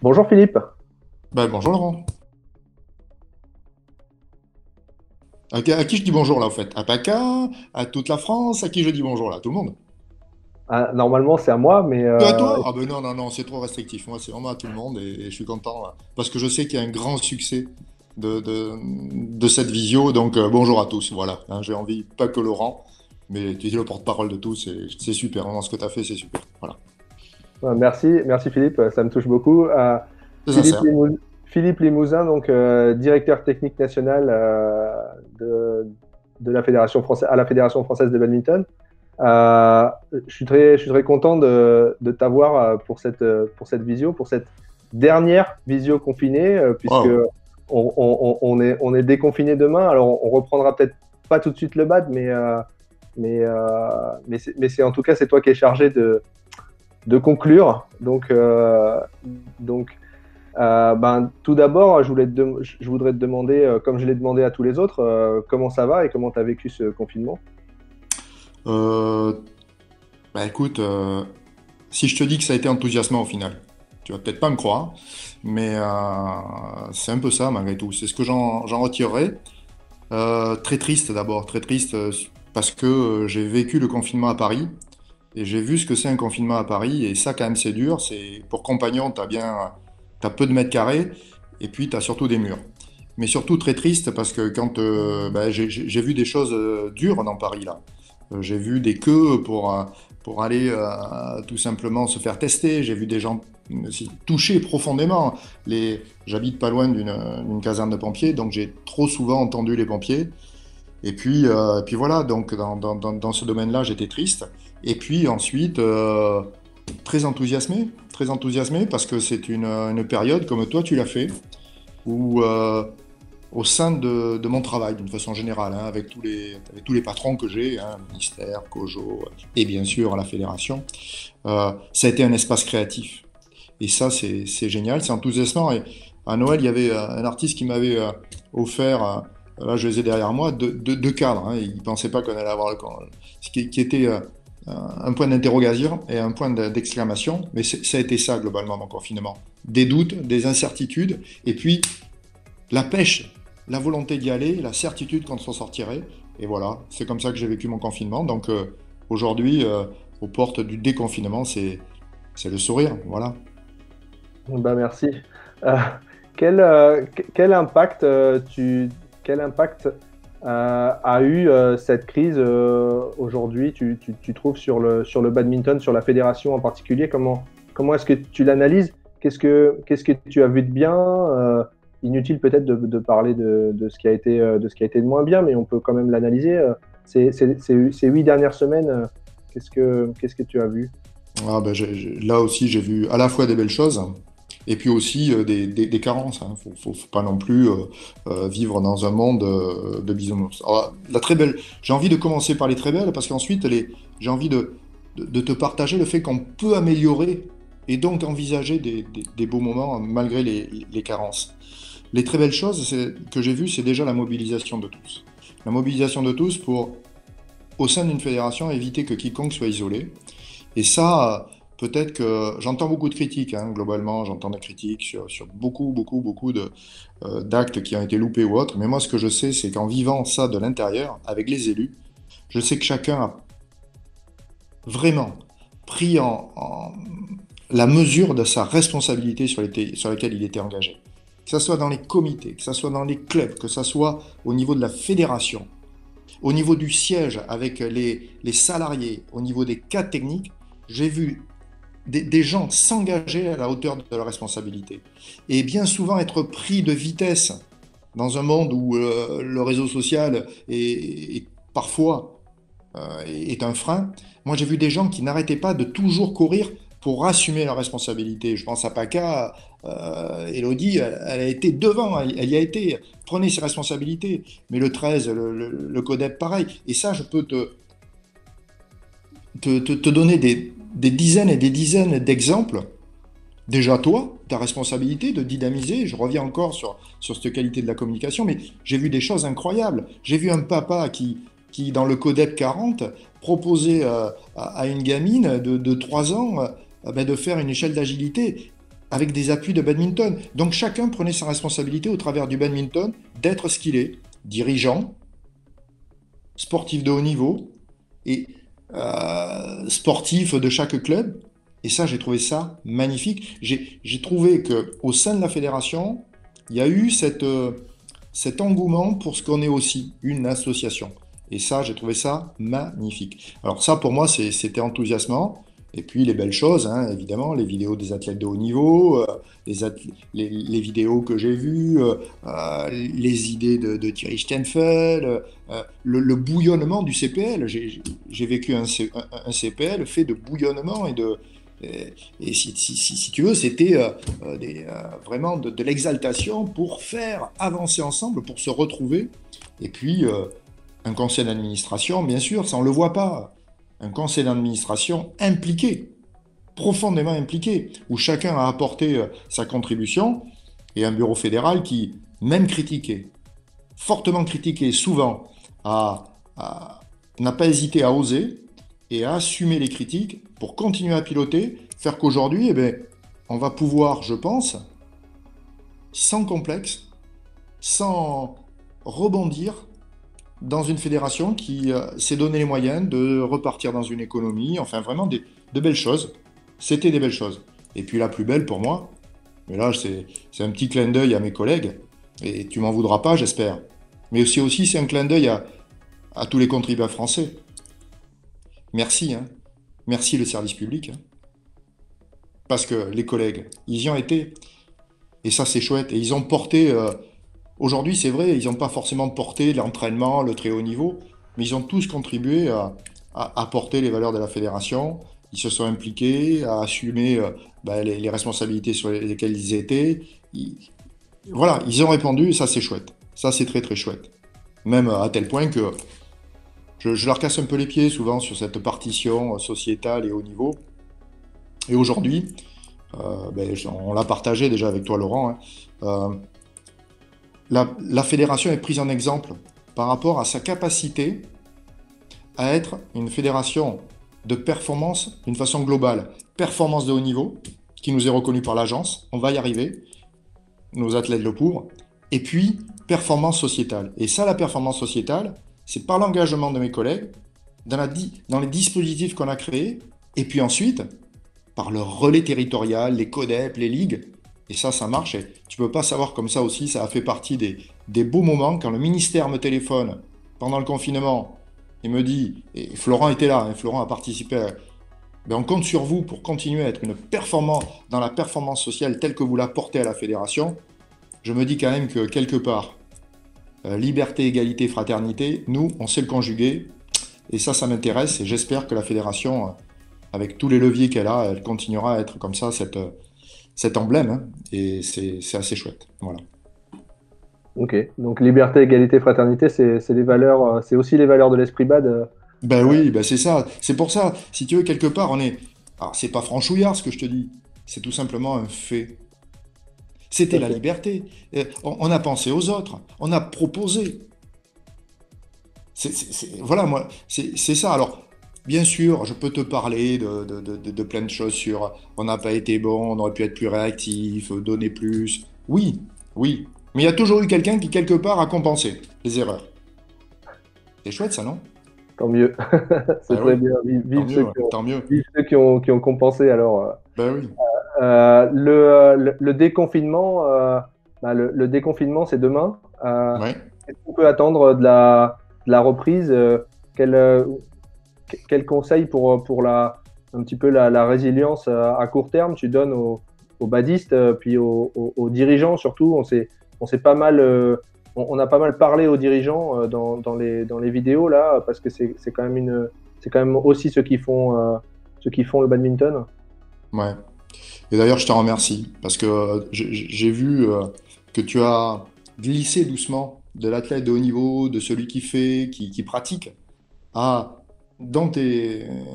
Bonjour Philippe. Bonjour Laurent. À qui je dis bonjour là, au fait? À PACA? À toute la France? À qui je dis bonjour là? Tout le monde? Ah, normalement c'est à moi, mais Que à toi? Ah ben non, non, non, c'est trop restrictif. Moi, c'est vraiment à tout le monde et je suis content là. Parce que je sais qu'il y a un grand succès de cette visio. Donc bonjour à tous, voilà. Hein, j'ai envie, pas que Laurent, mais tu es le porte-parole de tous. C'est super. Vraiment, ce que tu as fait, c'est super. Voilà. merci Philippe, ça me touche beaucoup. C'est Philippe, sincère. Philippe Limousin, donc directeur technique national de la Fédération française, à la Fédération française de badminton. Euh, je suis très content de t'avoir pour cette visio, pour cette dernière visio confinée, puisque Wow. on est déconfiné demain. Alors on reprendra peut-être pas tout de suite le bad, mais c'est en tout cas c'est toi qui es chargé de conclure. Donc, tout d'abord, je voudrais te demander, comme je l'ai demandé à tous les autres, comment ça va et comment tu as vécu ce confinement. Euh, écoute, si je te dis que ça a été enthousiasmant au final, tu vas peut-être pas me croire, mais c'est un peu ça malgré tout. C'est ce que j'en retirerai. Très triste d'abord, très triste parce que j'ai vécu le confinement à Paris et j'ai vu ce que c'est un confinement à Paris et ça quand même c'est dur. C'est pour compagnon, t'as peu de mètres carrés et puis t'as surtout des murs. Mais surtout très triste parce que quand j'ai vu des choses dures dans Paris là. J'ai vu des queues pour aller tout simplement se faire tester. J'ai vu des gens touchés profondément. J'habite pas loin d'une caserne de pompiers, donc j'ai trop souvent entendu les pompiers. Et puis voilà, donc dans ce domaine-là, j'étais triste. Et puis ensuite, très enthousiasmé parce que c'est une période, comme toi tu l'as fait, où au sein de mon travail, d'une façon générale, hein, avec tous les patrons que j'ai, hein, ministère, COJO, et bien sûr à la fédération, ça a été un espace créatif. Et ça, c'est génial, c'est enthousiasmant. Et à Noël, il y avait un artiste qui m'avait offert, là je les ai derrière moi, deux cadres. Hein, il ne pensait pas qu'on allait avoir ce qui était un point d'interrogation et un point d'exclamation. Mais ça a été ça globalement mon confinement. Des doutes, des incertitudes, et puis la pêche, la volonté d'y aller, la certitude qu'on s'en sortirait. Et voilà, c'est comme ça que j'ai vécu mon confinement. Donc aujourd'hui, aux portes du déconfinement, c'est le sourire. Voilà. Bah, merci. Euh, quel impact, quel impact a eu cette crise aujourd'hui, tu trouves, sur le badminton, sur la fédération en particulier? Comment est-ce que tu l'analyses? Qu'est-ce que tu as vu de bien? Inutile peut-être de parler de ce qui a été, de ce qui a été de moins bien, mais on peut quand même l'analyser. Ces 8 dernières semaines, qu'est-ce que tu as vu? Là aussi, j'ai vu à la fois des belles choses et puis aussi des carences. Hein. Faut pas non plus vivre dans un monde de bisounours. Alors, j'ai envie de commencer par les très belles parce qu'ensuite, j'ai envie de te partager le fait qu'on peut améliorer et donc envisager des beaux moments malgré les carences. Les très belles choses que j'ai vues, c'est déjà la mobilisation de tous. La mobilisation de tous pour, au sein d'une fédération, éviter que quiconque soit isolé. Et ça, peut-être que j'entends beaucoup de critiques, hein, globalement, j'entends des critiques sur beaucoup, beaucoup, beaucoup d'actes qui ont été loupés ou autres. Mais moi, ce que je sais, c'est qu'en vivant ça de l'intérieur, avec les élus, je sais que chacun a vraiment pris en la mesure de sa responsabilité sur laquelle il était engagé. Que ce soit dans les comités, que ce soit dans les clubs, que ce soit au niveau de la fédération, au niveau du siège avec les salariés, au niveau des cas techniques, j'ai vu des gens s'engager à la hauteur de leur responsabilité. Et bien souvent être pris de vitesse dans un monde où le réseau social est parfois est un frein. Moi, j'ai vu des gens qui n'arrêtaient pas de toujours courir pour assumer leurs responsabilités. Je pense à PACA, Elodie, elle a été devant, elle y a été, prenez ses responsabilités. Mais le 13, le CODEP, pareil. Et ça, je peux te donner des dizaines et des dizaines d'exemples. Déjà toi, ta responsabilité de dynamiser, je reviens encore sur cette qualité de la communication, mais j'ai vu des choses incroyables. J'ai vu un papa qui dans le Codep 40, proposait à une gamine de 3 ans de faire une échelle d'agilité avec des appuis de badminton. Donc chacun prenait sa responsabilité au travers du badminton d'être ce qu'il est, dirigeant, sportif de haut niveau et sportif de chaque club. Et ça, j'ai trouvé ça magnifique. J'ai trouvé qu'au sein de la fédération, il y a eu cet engouement pour ce qu'on est aussi, une association. Et ça, j'ai trouvé ça magnifique. Alors ça, pour moi, c'était enthousiasmant. Et puis les belles choses, hein, évidemment, les vidéos des athlètes de haut niveau, les vidéos que j'ai vues, les idées de Thierry Steinfeld, le bouillonnement du CPL. J'ai vécu un CPL fait de bouillonnement et si tu veux, c'était vraiment de l'exaltation pour faire avancer ensemble, pour se retrouver. Et puis, un conseil d'administration, bien sûr, ça on ne le voit pas. Un conseil d'administration impliqué, profondément impliqué, où chacun a apporté sa contribution, et un bureau fédéral qui, même critiqué, fortement critiqué, souvent, n'a pas hésité à oser et à assumer les critiques pour continuer à piloter, faire qu'aujourd'hui, eh bien, on va pouvoir, je pense, sans complexe, sans rebondir, dans une fédération qui s'est donné les moyens de repartir dans une économie, enfin vraiment de belles choses. C'était des belles choses. Et puis la plus belle pour moi, mais là c'est un petit clin d'œil à mes collègues, et tu m'en voudras pas, j'espère. Mais aussi c'est un clin d'œil à tous les contribuables français. Merci, hein. Merci le service public, hein. Parce que les collègues, ils y ont été, et ça c'est chouette, et ils ont porté... aujourd'hui, c'est vrai, ils n'ont pas forcément porté l'entraînement, le très haut niveau, mais ils ont tous contribué à porter les valeurs de la fédération. Ils se sont impliqués, à assumer les responsabilités sur lesquelles ils étaient. Voilà, ils ont répondu, et ça c'est chouette. Ça c'est très très chouette. Même à tel point que je leur casse un peu les pieds souvent sur cette partition sociétale et haut niveau. Et aujourd'hui, on l'a partagé déjà avec toi Laurent, hein, la fédération est prise en exemple par rapport à sa capacité à être une fédération de performance d'une façon globale. Performance de haut niveau, qui nous est reconnue par l'agence, on va y arriver, nos athlètes le pour. Et puis, performance sociétale. Et ça, la performance sociétale, c'est par l'engagement de mes collègues, dans les dispositifs qu'on a créés, et puis ensuite, par le relais territorial, les CODEP, les ligues. Et ça marche. Et tu peux pas savoir comme ça aussi, ça a fait partie des beaux moments quand le ministère me téléphone pendant le confinement et me dit, et Florent était là, hein, Florent a participé, on compte sur vous pour continuer à être dans la performance sociale telle que vous la portez à la fédération. Je me dis quand même que quelque part, liberté, égalité, fraternité, nous, on sait le conjuguer. Et ça m'intéresse et j'espère que la fédération, avec tous les leviers qu'elle a, elle continuera à être comme ça, cet emblème, hein, et c'est assez chouette. Voilà. Ok, donc liberté, égalité, fraternité, c'est les valeurs, c'est aussi les valeurs de l'esprit BAD. Ben oui, ben c'est ça. C'est pour ça, si tu veux, quelque part, on est. Alors, c'est pas franchouillard ce que je te dis, c'est tout simplement un fait. C'était la Ok. liberté. On a pensé aux autres, on a proposé. Voilà, moi, c'est ça. Alors, bien sûr, je peux te parler de plein de choses sur on n'a pas été bon, on aurait pu être plus réactif, donner plus. Oui, oui. Mais il y a toujours eu quelqu'un qui, quelque part, a compensé les erreurs. C'est chouette, ça, non? Tant mieux. C'est Ben très oui, bien. tant mieux, ouais, tant mieux. Vive ceux qui ont compensé. Alors, Ben oui. le déconfinement, le déconfinement, c'est demain. Ouais. Qu'est-ce qu'on peut attendre de la reprise? Quel, euh, quel conseil pour un petit peu la résilience à court terme tu donnes aux badistes, puis aux dirigeants surtout? On s'est pas mal, on a pas mal parlé aux dirigeants dans les vidéos là, parce que c'est quand même aussi ceux qui font le badminton. Ouais. Et d'ailleurs, je te remercie parce que j'ai vu que tu as glissé doucement de l'athlète de haut niveau, de celui qui fait, qui pratique, à dans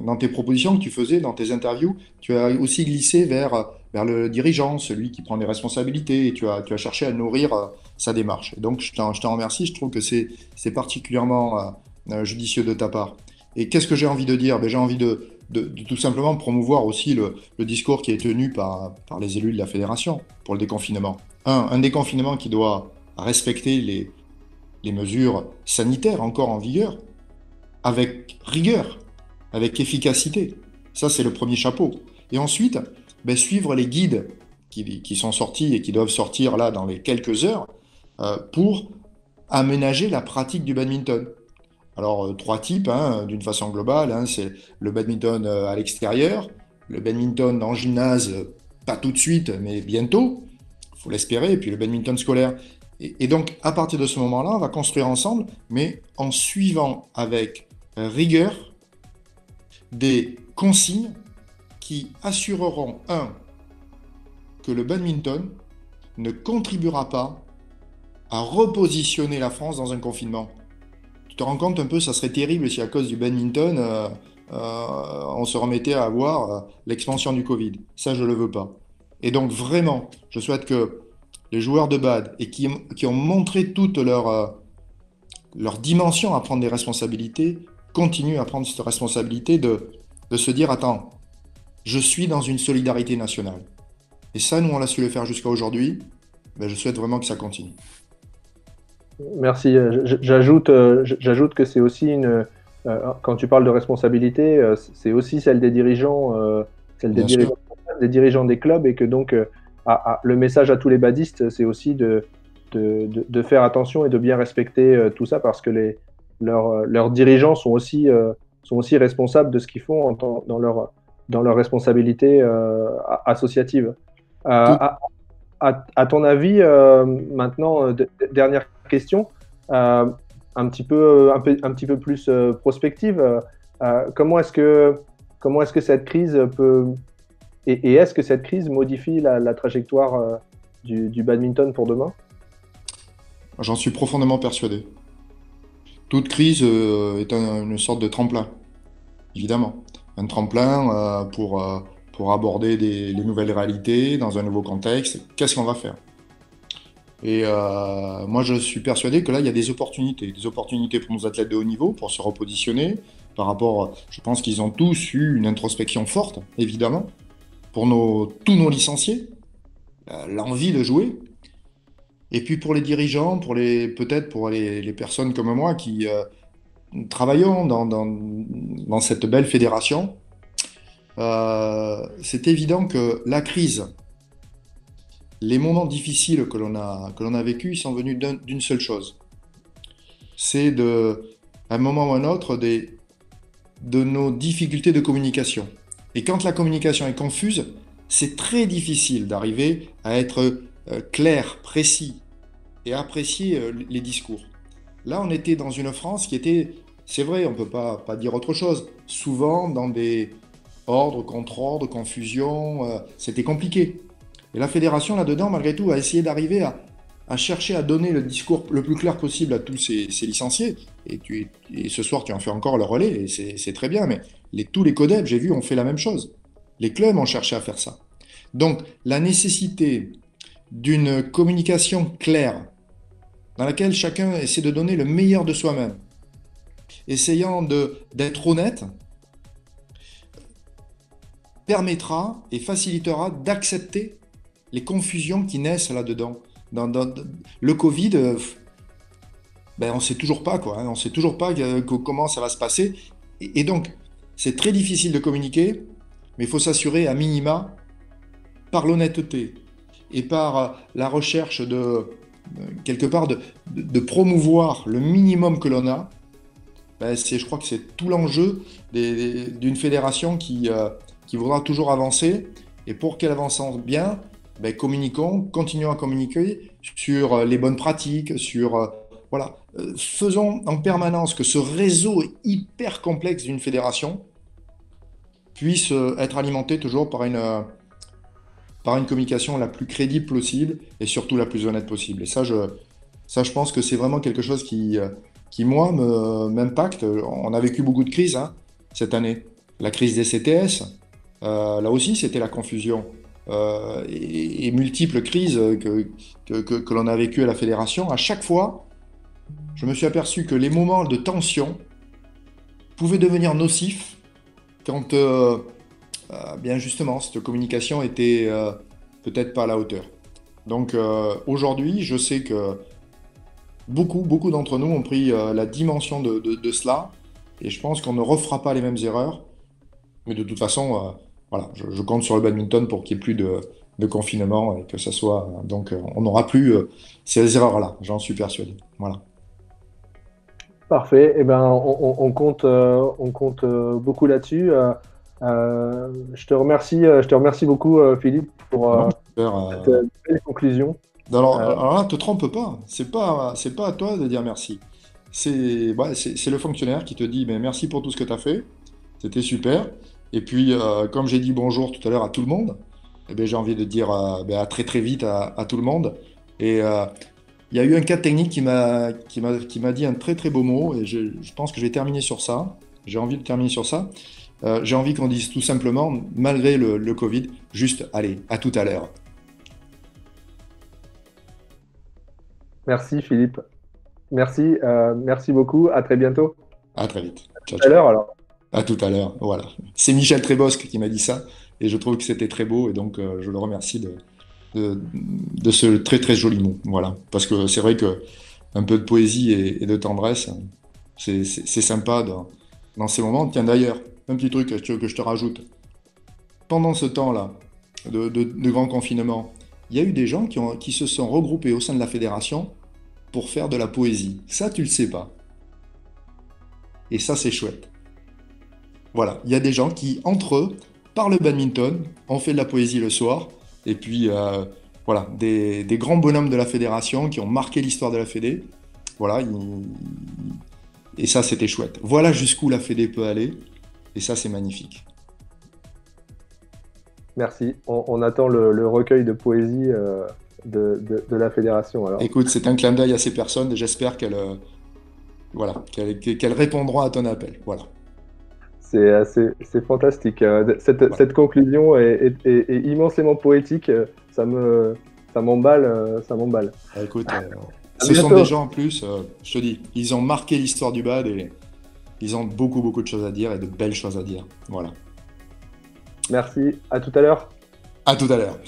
dans tes propositions que tu faisais, dans tes interviews, tu as aussi glissé vers le dirigeant, celui qui prend des responsabilités, et tu as cherché à nourrir sa démarche. Et donc, je t'en remercie. Je trouve que c'est particulièrement judicieux de ta part. Et qu'est-ce que j'ai envie de dire? Ben, j'ai envie de tout simplement promouvoir aussi le discours qui est tenu par les élus de la fédération pour le déconfinement. Un déconfinement qui doit respecter les mesures sanitaires encore en vigueur avec rigueur, avec efficacité. Ça, c'est le premier chapeau. Et ensuite, ben, suivre les guides qui sont sortis et qui doivent sortir là dans les quelques heures pour aménager la pratique du badminton. Alors, trois types, hein, d'une façon globale, hein, c'est le badminton à l'extérieur, le badminton en gymnase, pas tout de suite, mais bientôt, il faut l'espérer, et puis le badminton scolaire. Et donc, à partir de ce moment-là, on va construire ensemble, mais en suivant avec rigueur des consignes qui assureront, un, que le badminton ne contribuera pas à repositionner la France dans un confinement. Tu te rends compte un peu, ça serait terrible si à cause du badminton, on se remettait à avoir l'expansion du Covid. Ça, je ne le veux pas. Et donc vraiment, je souhaite que les joueurs de bad et qui ont montré toute leur dimension à prendre des responsabilités continuent à prendre cette responsabilité de se dire, attends, je suis dans une solidarité nationale. Et ça, nous, on l'a su le faire jusqu'à aujourd'hui. Ben, je souhaite vraiment que ça continue. Merci. J'ajoute que c'est aussi quand tu parles de responsabilité, c'est aussi celle des dirigeants, Bien sûr. des dirigeants des clubs et que donc le message à tous les badistes, c'est aussi de faire attention et de bien respecter tout ça parce que leurs dirigeants sont aussi responsables de ce qu'ils font dans leur responsabilité associative. Tout, À, à ton avis, maintenant, dernière question, euh, un petit peu plus prospective, comment est-ce que cette crise peut, et est-ce que cette crise modifie la trajectoire du badminton pour demain? J'en suis profondément persuadé. Toute crise est une sorte de tremplin, évidemment. Un tremplin pour aborder les nouvelles réalités dans un nouveau contexte. Qu'est-ce qu'on va faire? Et moi, je suis persuadé que là, il y a des opportunités pour nos athlètes de haut niveau, pour se repositionner par rapport, je pense qu'ils ont tous eu une introspection forte, évidemment, pour tous nos licenciés, l'envie de jouer. Et puis pour les dirigeants, peut-être pour les personnes comme moi qui travaillons dans cette belle fédération, c'est évident que la crise, les moments difficiles que l'on a vécus, ils sont venus d'une seule chose. C'est à un moment ou à un autre, de nos difficultés de communication. Et quand la communication est confuse, c'est très difficile d'arriver à être clair, précis et apprécier les discours. Là, on était dans une France qui était, c'est vrai, on ne peut pas dire autre chose, souvent dans des ordres, contre-ordres, confusion, c'était compliqué. Et la fédération, là-dedans, malgré tout, a essayé d'arriver à chercher à donner le discours le plus clair possible à tous ces licenciés. Et ce soir, tu en fais encore le relais, et c'est très bien, mais tous les codeps, j'ai vu, ont fait la même chose. Les clubs ont cherché à faire ça. Donc, la nécessité d'une communication claire, dans laquelle chacun essaie de donner le meilleur de soi-même, essayant d'être honnête, permettra et facilitera d'accepter les confusions qui naissent là-dedans. Le Covid, ben on ne sait toujours pas quoi, hein, on ne sait toujours pas comment ça va se passer. Et donc, c'est très difficile de communiquer, mais il faut s'assurer à minima, par l'honnêteté et par la recherche quelque part, de promouvoir le minimum que l'on a. Ben je crois que c'est tout l'enjeu d'une fédération qui voudra toujours avancer. Et pour qu'elle avance bien, ben, continuons à communiquer sur les bonnes pratiques, voilà. Faisons en permanence que ce réseau hyper complexe d'une fédération puisse être alimenté toujours par une communication la plus crédible possible et surtout la plus honnête possible. Et ça, je pense que c'est vraiment quelque chose qui moi, m'impacte. On a vécu beaucoup de crises hein, cette année. La crise des CTS, là aussi, c'était la confusion. Et multiples crises que l'on a vécues à la fédération. À chaque fois, je me suis aperçu que les moments de tension pouvaient devenir nocifs quand bien justement cette communication était peut-être pas à la hauteur. Donc aujourd'hui, je sais que beaucoup d'entre nous ont pris la dimension de cela et je pense qu'on ne refera pas les mêmes erreurs. Mais de toute façon, voilà, je compte sur le badminton pour qu'il n'y ait plus de confinement et que ça soit. Donc, on n'aura plus ces erreurs-là, j'en suis persuadé. Voilà. Parfait. Eh ben, on compte beaucoup là-dessus. Je te remercie beaucoup, Philippe, pour Non, super, cette belle conclusion. Euh, alors là, te trompe pas. C'est pas à toi de dire merci. C'est le fonctionnaire qui te dit mais merci pour tout ce que tu as fait. C'était super. Et puis, comme j'ai dit bonjour tout à l'heure à tout le monde, eh ben, j'ai envie de dire ben, à très très vite à tout le monde. Et il y a eu un cas technique qui m'a dit un très très beau mot et je pense que je vais terminer sur ça. J'ai envie de terminer sur ça. J'ai envie qu'on dise tout simplement, malgré le Covid, juste allez, à tout à l'heure. Merci, Philippe. Merci beaucoup. À très bientôt. À très vite. Ciao, À ciao. l'heure, alors. À tout à l'heure. Voilà. C'est Michel Trébosque qui m'a dit ça et je trouve que c'était très beau et donc je le remercie de ce très très joli mot. Voilà. Parce que c'est vrai que un peu de poésie et de tendresse, c'est sympa dans ces moments. Tiens d'ailleurs, un petit truc que je te rajoute. Pendant ce temps-là de grand confinement, il y a eu des gens qui se sont regroupés au sein de la fédération pour faire de la poésie. Ça, tu le sais pas. Et ça, c'est chouette. Voilà, il y a des gens qui, entre eux, par le badminton, ont fait de la poésie le soir. Et puis, voilà, des grands bonhommes de la fédération qui ont marqué l'histoire de la fédé. Voilà, et ça, c'était chouette. Voilà jusqu'où la fédé peut aller. Et ça, c'est magnifique. Merci. On attend le recueil de poésie de la fédération, alors. Écoute, c'est un clin d'œil à ces personnes et j'espère voilà, qu'elles répondront à ton appel. Voilà. C'est fantastique. Cette conclusion est immensément poétique. Ça m'emballe, ça m'emballe. Bah, écoute, À ce sont des bientôt. gens en plus, je te dis, ils ont marqué l'histoire du bad et ils ont beaucoup de choses à dire et de belles choses à dire. Voilà. Merci. À tout à l'heure. À tout à l'heure.